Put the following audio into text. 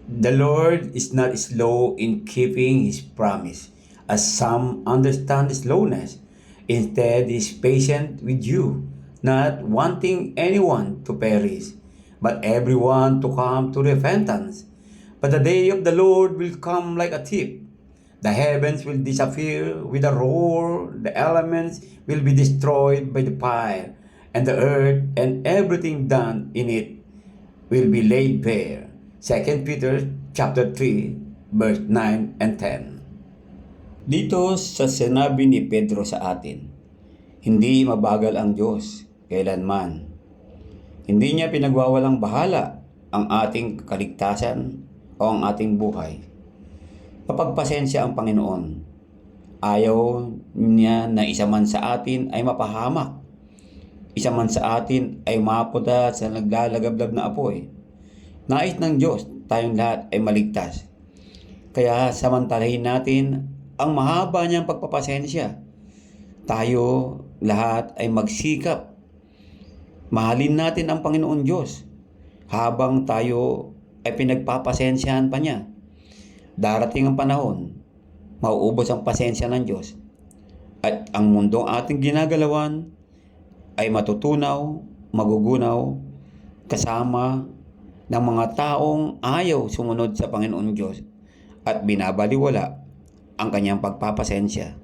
The Lord is not slow in keeping His promise, as some understand slowness. Instead, He is patient with you, not wanting anyone to perish, but everyone to come to repentance. But the day of the Lord will come like a thief. The heavens will disappear with a roar, the elements will be destroyed by the fire, and the earth and everything done in it will be laid bare. Second Peter chapter 3 verse 9 and 10. Dito sa sinabi ni Pedro sa atin, hindi mabagal ang Diyos kailanman. Hindi niya pinagwawalang bahala ang ating kaligtasan o ang ating buhay. Mapagpasensya ang Panginoon. Ayaw niya na isa man sa atin ay mapahamak. Isa man sa atin ay mapunta sa naglalagablab na apoy. Nais ng Diyos tayong lahat ay maligtas. Kaya samantalahin natin ang mahaba niyang pagpapasensya. Tayo lahat ay magsikap. Mahalin natin ang Panginoon Diyos habang tayo ay pinagpapasensyahan pa niya. Darating ang panahon, mauubos ang pasensya ng Diyos at ang mundong ating ginagalawan ay matutunaw, magugunaw, kasama ng mga taong ayaw sumunod sa Panginoon Diyos at binabaliwala ang kanyang pagpapasensya.